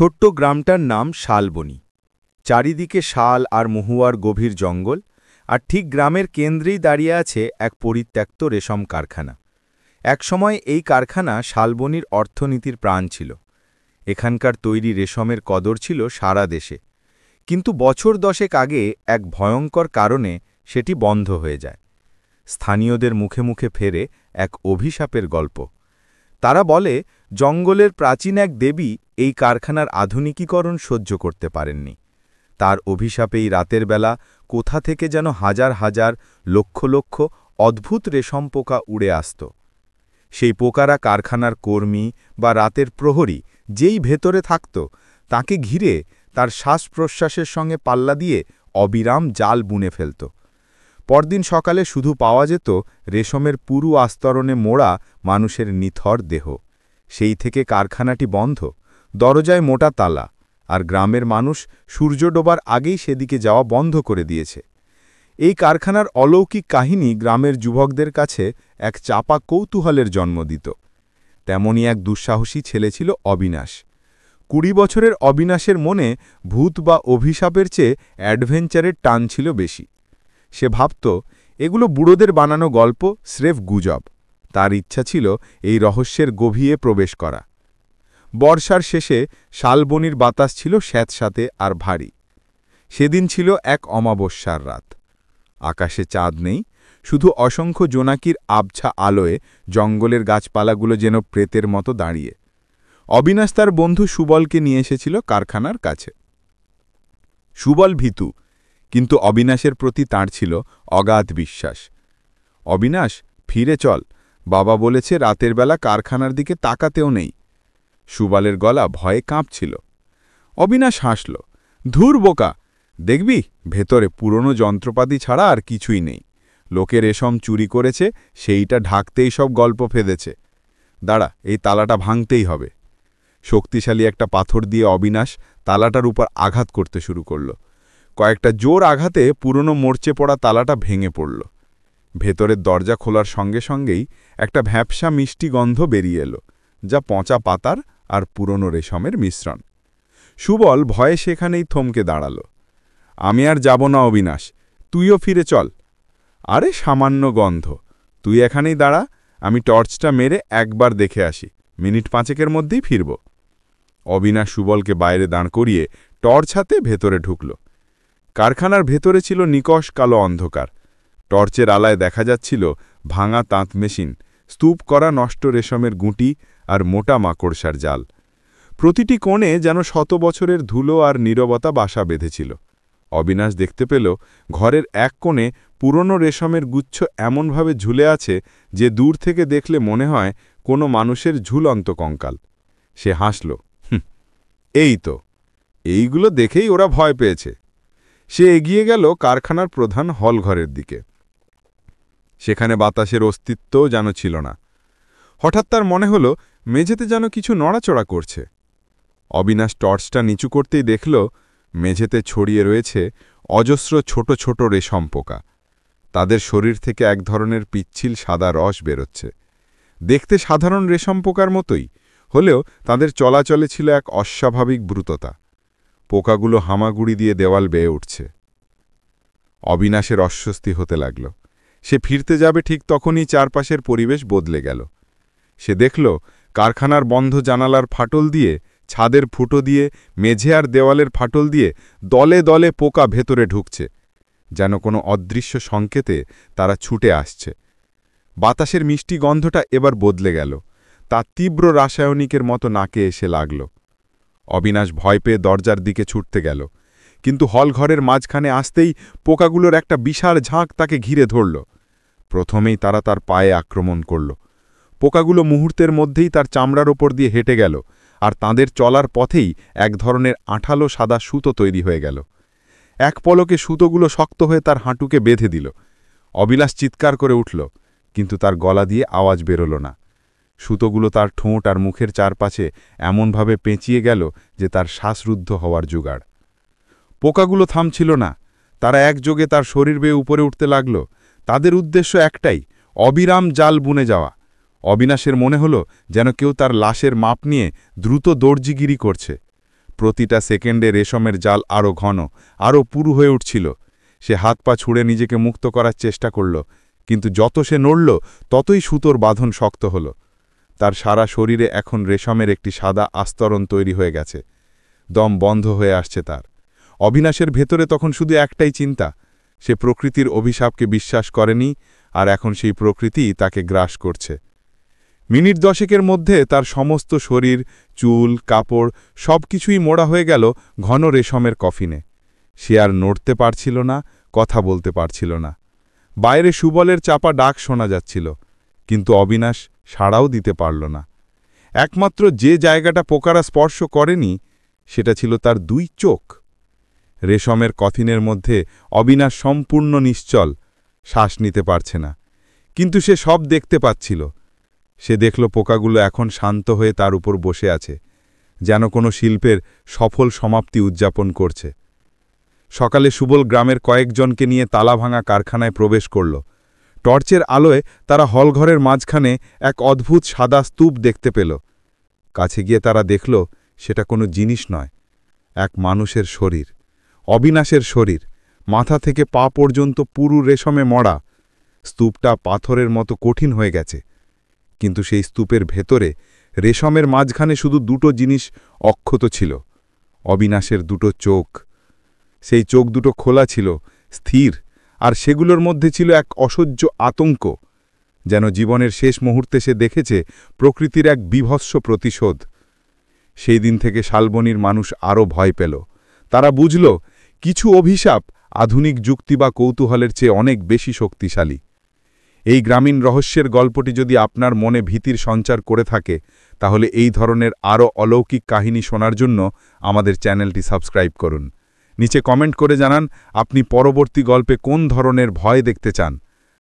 ছোট্ট গ্রামটার নাম শালবনী। চারিদিকে শাল আর মহুয়ার গভীর জঙ্গল, আর ঠিক গ্রামের কেন্দ্রেই দাঁড়িয়ে আছে এক পরিত্যক্ত রেশম কারখানা। একসময় এই কারখানা শালবনীর অর্থনীতির প্রাণ ছিল। এখানকার তৈরি রেশমের কদর ছিল সারা দেশে। কিন্তু বছর 10 আগে এক ভয়ঙ্কর কারণে সেটি বন্ধ হয়ে যায়। স্থানীয়দের মুখে মুখে ফেরে এক অভিশাপের গল্প। তারা বলে জঙ্গলের প্রাচীন এক দেবী এই কারখানার আধুনিকীকরণ সহ্য করতে পারেননি। তার অভিশাপেই রাতের বেলা কোথা থেকে যেন হাজার হাজার লক্ষ লক্ষ অদ্ভুত রেশম পোকা উড়ে আসত। সেই পোকারা কারখানার কর্মী বা রাতের প্রহরী যেই ভেতরে থাকত, তাকে ঘিরে তার শ্বাস-প্রশ্বাসের সঙ্গে পাল্লা দিয়ে অবিরাম জাল বুনে ফেলত। পরদিন সকালে শুধু পাওয়া যেত রেশমের পুরু আস্তরণে মোড়া মানুষের নিথর দেহ। সেই থেকে কারখানাটি বন্ধ, দরজায় মোটা তালা, আর গ্রামের মানুষ সূর্য ডোবার আগেই সেদিকে যাওয়া বন্ধ করে দিয়েছে। এই কারখানার অলৌকিক কাহিনী গ্রামের যুবকদের কাছে এক চাপা কৌতূহলের জন্ম দিত। তেমনই এক দুঃসাহসী ছেলে ছিল অবিনাশ। 20 বছরের অবিনাশের মনে ভূত বা অভিশাপের চেয়ে অ্যাডভেঞ্চারের টান ছিল বেশি। সে ভাবত এগুলো বুড়োদের বানানো গল্প, স্রেফ গুজব। তার ইচ্ছা ছিল এই রহস্যের গভীরে প্রবেশ করা। বর্ষার শেষে শালবনির বাতাস ছিল স্যাঁতস্যাঁতে আর ভারী। সেদিন ছিল এক অমাবস্যার রাত। আকাশে চাঁদ নেই, শুধু অসংখ্য জোনাকির আবছা আলোয় জঙ্গলের গাছপালাগুলো যেন প্রেতের মতো দাঁড়িয়ে। অবিনাশ তার বন্ধু সুবলকে নিয়ে এসেছিল কারখানার কাছে। সুবল ভীতু, কিন্তু অবিনাশের প্রতি তাঁর ছিল অগাধ বিশ্বাস। অবিনাশ, ফিরে চল, বাবা বলেছে রাতের বেলা কারখানার দিকে তাকাতেও নেই। সুবলের গলা ভয়ে কাঁপছিল। অবিনাশ হাসল, ধুর বোকা, দেখবি ভেতরে পুরনো যন্ত্রপাতি ছাড়া আর কিছুই নেই। লোকে রেশম চুরি করেছে, সেইটা ঢাকতেই সব গল্প ফেদেছে। দাঁড়া, এই তালাটা ভাঙতেই হবে। শক্তিশালী একটা পাথর দিয়ে অবিনাশ তালাটার উপর আঘাত করতে শুরু করল। কয়েকটা জোর আঘাতে পুরনো মরচে পড়া তালাটা ভেঙে পড়ল। ভেতরের দরজা খোলার সঙ্গে সঙ্গেই একটা ভ্যাপসা মিষ্টি গন্ধ বেরিয়ে এলো, যা পচা পাতার আর পুরনো রেশমের মিশ্রণ। সুবল ভয়ে সেখানেই থমকে দাঁড়াল। আমি আর যাব না অবিনাশ, তুইও ফিরে চল। আরে সামান্য গন্ধ, তুই এখানেই দাঁড়া, আমি টর্চটা মেরে একবার দেখে আসি, মিনিট 5 মধ্যেই ফিরব। অবিনাশ সুবলকে বাইরে দাঁড় করিয়ে টর্চ হাতে ভেতরে ঢুকল। কারখানার ভেতরে ছিল নিকষ কালো অন্ধকার। টর্চের আলায় দেখা যাচ্ছিল ভাঙা তাঁত মেশিন, স্তূপ করা নষ্ট রেশমের গুঁটি আর মোটা মাকড়সার জাল। প্রতিটি কোণে যেন 100 বছরের ধুলো আর নীরবতা বাসা বেঁধেছিল। অবিনাশ দেখতে পেল ঘরের এক কোণে পুরনো রেশমের গুচ্ছ এমনভাবে ঝুলে আছে যে দূর থেকে দেখলে মনে হয় কোনো মানুষের ঝুলন্ত কঙ্কাল। সে হাসল, এই তো, এইগুলো দেখেই ওরা ভয় পেয়েছে। সে এগিয়ে গেল কারখানার প্রধান হলঘরের দিকে। সেখানে বাতাসের অস্তিত্বও যেন ছিল না। হঠাৎ তার মনে হল মেঝেতে যেন কিছু নড়াচড়া করছে। অবিনাশ টর্চটা নিচু করতেই দেখল মেঝেতে ছড়িয়ে রয়েছে অজস্র ছোট ছোট রেশম পোকা। তাদের শরীর থেকে এক ধরনের পিচ্ছিল সাদা রস বেরোচ্ছে। দেখতে সাধারণ রেশম পোকার মতোই হলেও তাদের চলাচলে ছিল এক অস্বাভাবিক দ্রুততা। পোকাগুলো হামাগুড়ি দিয়ে দেওয়াল বেয়ে উঠছে। অবিনাশের অস্বস্তি হতে লাগল। সে ফিরতে যাবে ঠিক তখনই চারপাশের পরিবেশ বদলে গেল। সে দেখল কারখানার বন্ধ জানালার ফাটল দিয়ে, ছাদের ফুটো দিয়ে, মেঝে আর দেওয়ালের ফাটল দিয়ে দলে দলে পোকা ভেতরে ঢুকছে, যেন কোনো অদৃশ্য সংকেতে তারা ছুটে আসছে। বাতাসের মিষ্টি গন্ধটা এবার বদলে গেল, তা তীব্র রাসায়নিকের মতো নাকে এসে লাগল। অবিনাশ ভয় পেয়ে দরজার দিকে ছুটতে গেল, কিন্তু হলঘরের মাঝখানে আসতেই পোকাগুলোর একটা বিশাল ঝাঁক তাকে ঘিরে ধরল। প্রথমেই তারা তার পায়ে আক্রমণ করল। পোকাগুলো মুহূর্তের মধ্যেই তার চামড়ার ওপর দিয়ে হেঁটে গেল, আর তাদের চলার পথেই এক ধরনের আঠালো সাদা সুতো তৈরি হয়ে গেল। এক পলকে সুতোগুলো শক্ত হয়ে তার হাঁটুকে বেঁধে দিল। অবিলাস চিৎকার করে উঠল, কিন্তু তার গলা দিয়ে আওয়াজ বেরোল না। সুতোগুলো তার ঠোঁট আর মুখের চারপাশে এমনভাবে পেঁচিয়ে গেল যে তার শ্বাসরুদ্ধ হওয়ার জোগাড়। পোকাগুলো থামছিল না, তারা একযোগে তার শরীর বেয়ে উপরে উঠতে লাগল। তাদের উদ্দেশ্য একটাই, অবিরাম জাল বুনে যাওয়া। অবিনাশের মনে হল যেন কেউ তার লাশের মাপ নিয়ে দ্রুত দর্জিগিরি করছে। প্রতিটা সেকেন্ডে রেশমের জাল আরও ঘন, আরও পুরু হয়ে উঠছিল। সে হাত পা ছুঁড়ে নিজেকে মুক্ত করার চেষ্টা করল, কিন্তু যত সে নড়ল ততই সুতোর বাঁধন শক্ত হল। তার সারা শরীরে এখন রেশমের একটি সাদা আস্তরণ তৈরি হয়ে গেছে। দম বন্ধ হয়ে আসছে তার। অবিনাশের ভেতরে তখন শুধু একটাই চিন্তা, সে প্রকৃতির অভিশাপকে বিশ্বাস করেনি, আর এখন সেই প্রকৃতি তাকে গ্রাস করছে। মিনিট 10 মধ্যে তার সমস্ত শরীর, চুল, কাপড় সবকিছুই মোড়া হয়ে গেল ঘন রেশমের কফিনে। সে আর নড়তে পারছিল না, কথা বলতে পারছিল না। বাইরে সুবলের চাপা ডাক শোনা যাচ্ছিল, কিন্তু অবিনাশ সাড়াও দিতে পারল না। একমাত্র যে জায়গাটা পোকারা স্পর্শ করেনি সেটা ছিল তার 2 চোখ। রেশমের কফিনের মধ্যে অবিনাশ সম্পূর্ণ নিশ্চল, শ্বাস নিতে পারছে না, কিন্তু সে সব দেখতে পাচ্ছিল। সে দেখল পোকাগুলো এখন শান্ত হয়ে তার উপর বসে আছে, যেন কোনো শিল্পের সফল সমাপ্তি উদযাপন করছে। সকালে সুবল গ্রামের কয়েকজনকে নিয়ে তালাভাঙা কারখানায় প্রবেশ করল। টর্চের আলোয় তারা হলঘরের মাঝখানে এক অদ্ভুত সাদা স্তূপ দেখতে পেল। কাছে গিয়ে তারা দেখল সেটা কোনো জিনিস নয়, এক মানুষের শরীর, অবিনাশের শরীর, মাথা থেকে পা পর্যন্ত পুরু রেশমে মড়া। স্তূপটা পাথরের মতো কঠিন হয়ে গেছে, কিন্তু সেই স্তূপের ভেতরে রেশমের মাঝখানে শুধু 2টো জিনিস অক্ষত ছিল, অবিনাশের 2টো চোখ। সেই চোখ 2টো খোলা ছিল, স্থির, আর সেগুলোর মধ্যে ছিল এক অসহ্য আতঙ্ক, যেন জীবনের শেষ মুহূর্তে সে দেখেছে প্রকৃতির এক বীভৎস প্রতিশোধ। সেই দিন থেকে শালবনির মানুষ আরও ভয় পেল। তারা বুঝল কিছু অভিশাপ আধুনিক যুক্তি বা কৌতূহলের চেয়ে অনেক বেশি শক্তিশালী। এই গ্রামীণ রহস্যের গল্পটি যদি আপনার মনে ভীতির সঞ্চার করে থাকে, তাহলে এই ধরনের আরও অলৌকিক কাহিনী শোনার জন্য আমাদের চ্যানেলটি সাবস্ক্রাইব করুন। নিচে কমেন্ট করে জানান আপনি পরবর্তী গল্পে কোন ধরনের ভয় দেখতে চান।